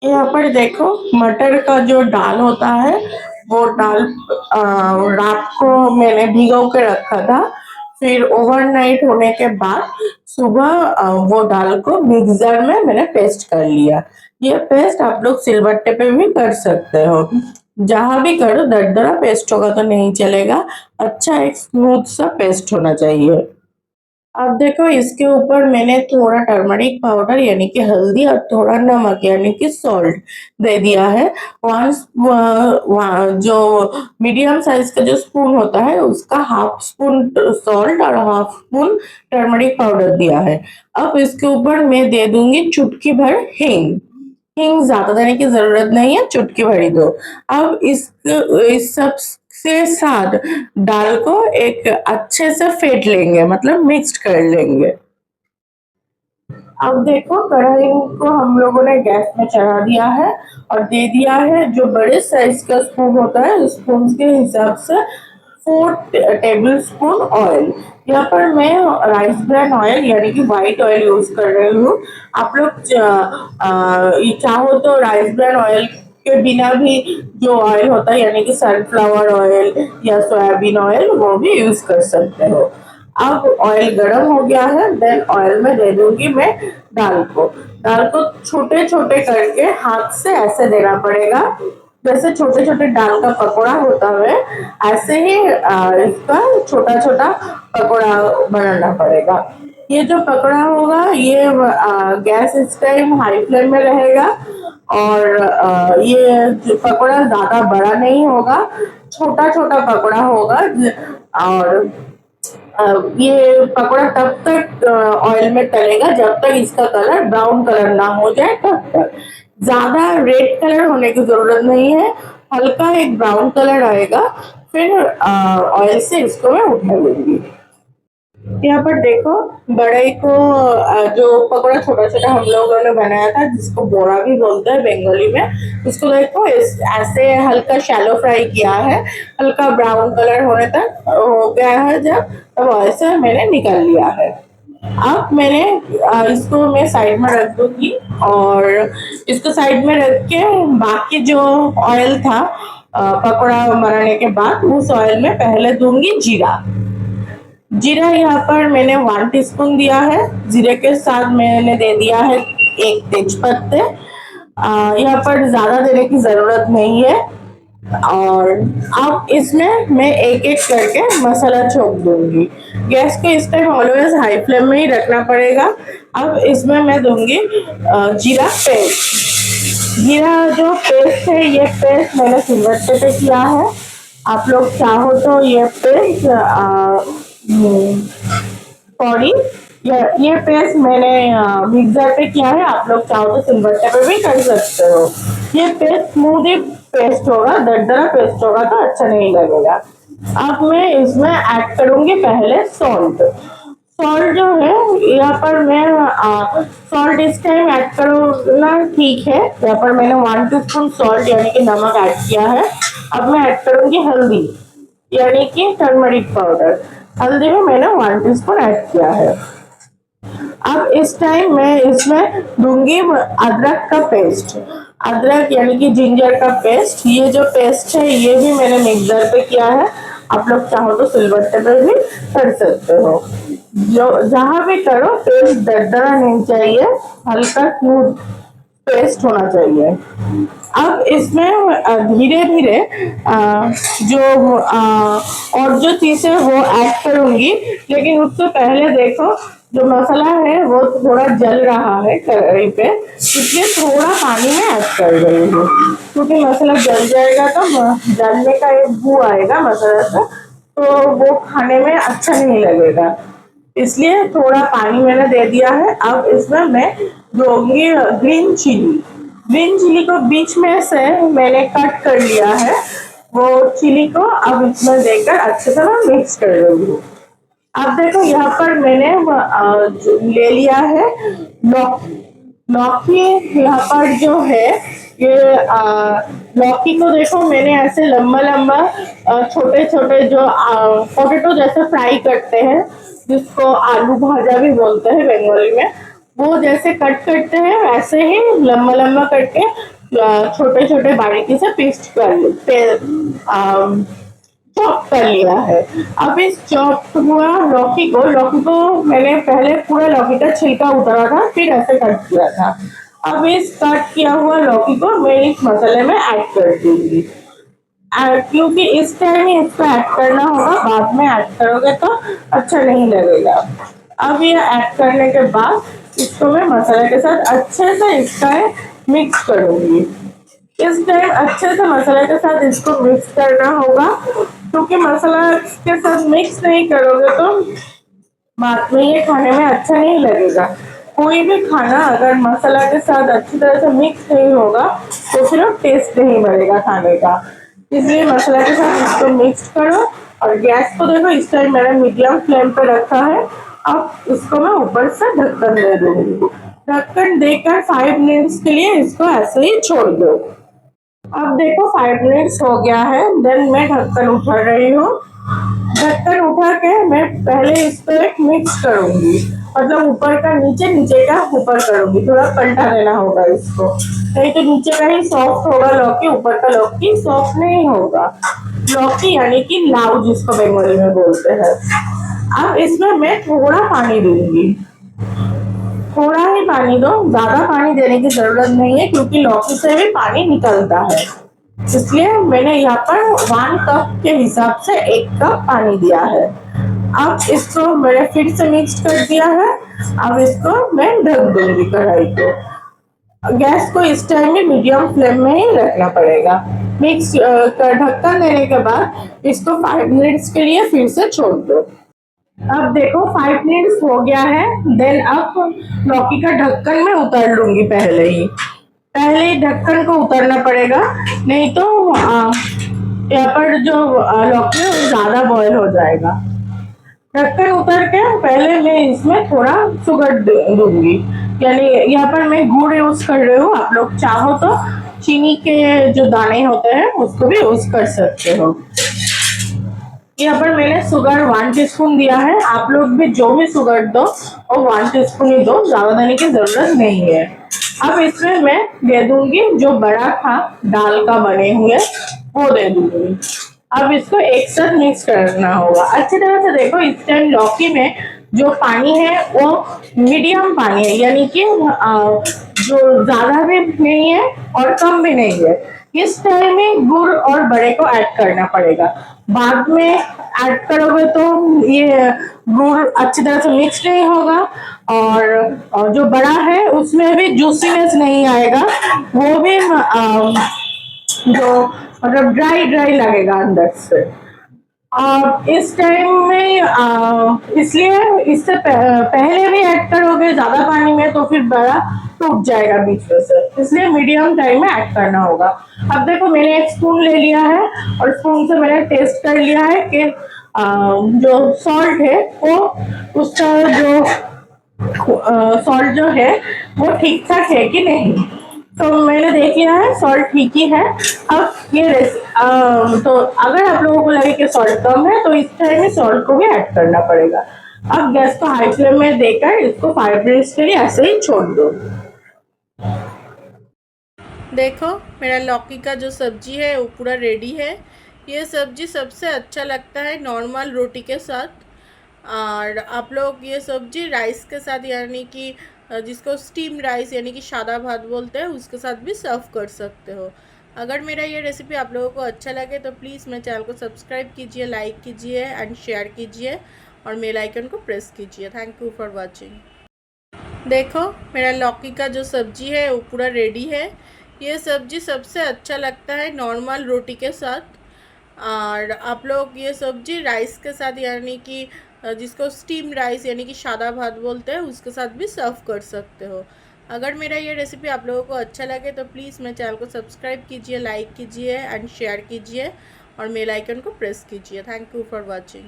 यहाँ पर देखो मटर का जो दाल होता है वो दाल रात को मैंने भिगो के रखा था। फिर ओवरनाइट होने के बाद सुबह वो दाल को मिक्सर में मैंने पेस्ट कर लिया। ये पेस्ट आप लोग सिलबट्टे पे भी कर सकते हो। जहां भी करो दरदरा पेस्ट होगा तो नहीं चलेगा। अच्छा एक स्मूथ सा पेस्ट होना चाहिए। अब देखो इसके ऊपर मैंने थोड़ा टर्मरिक पाउडर यानी कि हल्दी और थोड़ा नमक यानी कि सॉल्ट दे दिया है। जो मीडियम साइज का जो स्पून होता है उसका हाफ स्पून सॉल्ट और हाफ स्पून टर्मरिक पाउडर दिया है। अब इसके ऊपर मैं दे दूंगी चुटकी भर हींग। हींग ज्यादा देने की जरूरत नहीं है, चुटकी भरी दो। अब इस सब से साथ दाल को एक अच्छे से फेंट लेंगे, मतलब मिक्स कर लेंगे। अब देखो कढ़ाई को हम लोगों ने गैस में चढ़ा दिया है और दे दिया है जो बड़े साइज का स्पून होता है स्पून के हिसाब से 4 टेबल स्पून ऑयल। यहाँ पर मैं राइस ब्रान ऑयल यानी कि व्हाइट ऑयल यूज कर रही हूँ। आप लोग चाहो तो राइस ब्रान ऑयल के बिना भी जो ऑयल होता है यानी कि सनफ्लावर ऑयल या सोयाबीन ऑयल वो भी यूज कर सकते हो। अब ऑयल गर्म हो गया है, देन ऑयल में दे दूंगी मैं दाल को। दाल को छोटे छोटे करके हाथ से ऐसे देना पड़ेगा, जैसे छोटे छोटे दाल का पकौड़ा होता है ऐसे ही इसका छोटा छोटा पकौड़ा बनाना पड़ेगा। ये जो पकौड़ा होगा ये गैस इस टाइम हाई फ्लेम में रहेगा और ये जो पकौड़ा ज्यादा बड़ा नहीं होगा, छोटा छोटा पकौड़ा होगा। और ये पकौड़ा तब तक ऑयल में तलेगा जब तक इसका कलर ब्राउन कलर ना हो जाए तब तक। ज्यादा रेड कलर होने की जरूरत नहीं है, हल्का एक ब्राउन कलर आएगा फिर ऑयल से इसको मैं उठा लूंगी। यहाँ पर देखो बड़ई को जो पकौड़ा छोटा छोटा हम लोगों ने बनाया था जिसको बोरा भी बोलते हैं बंगाली में, उसको देखो ऐसे हल्का शैलो फ्राई किया है। हल्का ब्राउन कलर होने तक हो गया है जब, तब ऐसे मैंने निकाल लिया है। अब मैंने इसको मैं साइड में रख दूंगी और इसको साइड में रख के बाकी जो ऑयल था पकौड़ा बनाने के बाद उस ऑयल में पहले दूंगी जीरा। जीरा यहाँ पर मैंने 1 टीस्पून दिया है। जीरे के साथ मैंने दे दिया है एक तेज पत्ते। यहाँ पर ज्यादा देने की जरूरत नहीं है। और अब इसमें मैं एक एक करके मसाला छोक दूंगी। गैस को इस टाइम ऑलवेज हाई फ्लेम में ही रखना पड़ेगा। अब इसमें मैं दूंगी जीरा पेस्ट। जीरा जो पेस्ट है ये पेस्ट मैंने सिलबट्टे पे किया है। आप लोग चाहो तो ये पेस्ट सॉरी ये पेस्ट मैंने मिक्सर पे किया है, आप लोग चाहो तो सिलबट्टे पे भी कर सकते हो। ये पेस्ट स्मूथ ही पेस्ट होगा, दरदरा पेस्ट होगा तो अच्छा नहीं लगेगा। अब मैं इसमें ऐड करूंगी पहले सॉल्ट। सॉल्ट जो है यहाँ पर मैं सॉल्ट इस टाइम ऐड करना ठीक है। यहाँ पर मैंने 1 टीस्पून सॉल्ट यानी कि नमक ऐड किया है। अब मैं ऐड करूंगी हल्दी यानी कि टर्मरिक पाउडर। हल्दी में मैंने 1 टीस्पून ऐड किया है। अब इस टाइम मैं इसमें दूंगी अदरक का पेस्ट। अदरक यानी कि जिंजर का पेस्ट। ये जो पेस्ट है ये भी मैंने मिक्सर पे किया है, आप लोग चाहो तो सिलबट्टे पे भी कर सकते हो। जो जहां भी करो पेस्ट दरदरा नहीं चाहिए, हल्का स्मूथ पेस्ट होना चाहिए। अब इसमें धीरे धीरे जो और जो चीजें वो ऐड करूंगी, लेकिन उससे पहले देखो जो मसाला है वो थोड़ा जल रहा है कढ़ाई पे, इसलिए थोड़ा पानी में ऐड कर रही हूँ क्योंकि मसाला जल जाएगा तो जलने का एक बू आएगा मसाला से, तो वो खाने में अच्छा नहीं लगेगा, इसलिए थोड़ा पानी मैंने दे दिया है। अब इसमें मैं दूंगी ग्रीन चिली। ग्रीन चिली को बीच में से मैंने कट कर लिया है, वो चिली को अब इसमें देकर अच्छे से मैं मिक्स कर रही हूँ। अब देखो यहाँ पर मैंने ले लिया है लौकी। लौकी यहाँ पर जो है ये लौकी को देखो मैंने ऐसे लंबा लंबा छोटे छोटे जो पोटैटो जैसे फ्राई करते हैं जिसको आलू भाजा भी बोलते हैं बंगाली में, वो जैसे कट करते हैं वैसे ही लंबा लंबा करके छोटे छोटे बारीकी से पेस्ट चॉप कर लिया है। अब इस चॉप हुआ लौकी को मैंने पहले पूरा लौकी का छिलका उतारा था, फिर ऐसे कट किया था। अब इस कट किया हुआ लौकी को मैं इस मसाले में ऐड कर दूंगी। क्योंकि इस टाइम ही इसको ऐड करना होगा, बाद में ऐड करोगे तो अच्छा नहीं लगेगा। अब ये ऐड करने के बाद इसको मैं मसाले के साथ अच्छे से इसका मिक्स करूंगी। इस टाइम अच्छे से मसाले के साथ इसको मिक्स करना होगा, क्योंकि मसाला के साथ मिक्स नहीं करोगे तो बाद में ये खाने में अच्छा नहीं लगेगा। कोई भी खाना अगर मसाला के साथ अच्छी तरह से मिक्स नहीं होगा तो फिर टेस्ट नहीं बनेगा खाने का। इसलिए मसाला के साथ इसको मिक्स करो। और गैस को देखो इस टाइम मैंने मीडियम फ्लेम पे रखा है। अब इसको मैं ऊपर से ढक्कन दे दूंगी। ढक्कन देकर 5 मिनट्स के लिए इसको ऐसे ही छोड़ दो। अब देखो 5 मिनट्स हो गया है। देन मैं ढक्कन उठा रही हूँ। ढक्कन उठा के मैं पहले इसको एक मिक्स करूंगी, मतलब ऊपर का नीचे, नीचे का ऊपर करूंगी। थोड़ा पलटा देना होगा इसको, नहीं तो नीचे का ही सॉफ्ट होगा लौकी, ऊपर का लौकी सॉफ्ट नहीं होगा। लौकी यानी कि लाउ जिसको बंगाली में बोलते हैं। अब इसमें मैं थोड़ा पानी दूंगी, थोड़ा ही पानी दो, ज्यादा पानी देने की जरूरत नहीं है क्योंकि लौकी से भी पानी निकलता है। इसलिए मैंने यहाँ पर 1 कप के हिसाब से 1 कप पानी दिया है। अब इसको मैंने फिर से मिक्स कर दिया है। अब इसको मैं ढक दूंगी कढ़ाई को। गैस को इस टाइम में मीडियम फ्लेम में ही रखना पड़ेगा। मिक्स ढक्कन देने के बाद इसको 5 मिनट्स के लिए फिर से छोड़ दो। अब देखो 5 मिनट्स हो गया है। देन अब लौकी का ढक्कन मैं उतार लूंगी। पहले ढक्कन को उतारना पड़ेगा, नहीं तो यहाँ पर जो लौकी है वो ज्यादा बॉयल हो जाएगा। ढक्कन उतार के पहले मैं इसमें थोड़ा शुगर दूंगी, यानी यहाँ पर मैं गुड़ यूज कर रही हूँ। आप लोग चाहो तो चीनी के जो दाने होते हैं उसको भी यूज कर सकते हो। यहाँ पर मैंने शुगर 1 टीस्पून दिया है। आप लोग भी जो भी शुगर दो वो 1 टीस्पून ही दो, ज्यादा देने की जरूरत नहीं है। अब इसमें मैं दे दूंगी जो बड़ा था दाल का बने हुए, वो दे दूंगी। अब इसको एक साथ मिक्स करना होगा अच्छी तरह से। देखो इस टाइम लौकी में जो पानी है वो मीडियम पानी है, यानी कि जो ज्यादा भी नहीं है और कम भी नहीं है। इस टाइम में गुड़ और बड़े को ऐड करना पड़ेगा। बाद में ऐड करोगे तो ये गुड़ अच्छी तरह से मिक्स नहीं होगा, और जो बड़ा है उसमें भी जूसीनेस नहीं आएगा, वो भी जो मतलब ड्राई ड्राई लगेगा अंदर से। इस टाइम में इसलिए इससे पहले भी ऐड करोगे ज्यादा पानी में तो फिर बड़ा टूट जाएगा बीच में से, इसलिए मीडियम टाइम में ऐड करना होगा। अब देखो मैंने एक स्पून ले लिया है और स्पून से मैंने टेस्ट कर लिया है कि जो सॉल्ट है वो उसका जो सॉल्ट जो है वो ठीक ठाक है कि नहीं। तो मैंने देख लिया है सॉल्ट ठीक ही है। अब ये तो अगर आप लोगों को लगे कि सॉल्ट कम है तो इस टाइम में सॉल्ट को भी ऐड करना पड़ेगा। अब गैस को हाई फ्लेम में देकर इसको 5 मिनट्स के लिए ऐसे ही छोड़ दो। देखो मेरा लौकी का जो सब्जी है वो पूरा रेडी है। ये सब्जी सबसे अच्छा लगता है नॉर्मल रोटी के साथ, और आप लोग ये सब्जी राइस के साथ, यानी कि जिसको स्टीम राइस यानी कि सादा भात बोलते हैं, उसके साथ भी सर्व कर सकते हो। अगर मेरा ये रेसिपी आप लोगों को अच्छा लगे तो प्लीज़ मेरे चैनल को सब्सक्राइब कीजिए, लाइक कीजिए एंड शेयर कीजिए और बेल आइकन को प्रेस कीजिए। Thank you for watching. देखो मेरा लौकी का जो सब्जी है वो पूरा रेडी है। ये सब्जी सबसे अच्छा लगता है नॉर्मल रोटी के साथ, और आप लोग ये सब्जी राइस के साथ, यानी कि जिसको स्टीम राइस यानी कि सादा भात बोलते हैं, उसके साथ भी सर्व कर सकते हो। अगर मेरा ये रेसिपी आप लोगों को अच्छा लगे तो प्लीज़ मेरे चैनल को सब्सक्राइब कीजिए, लाइक कीजिए एंड शेयर कीजिए और बेल आइकन को प्रेस कीजिए। Thank you for watching.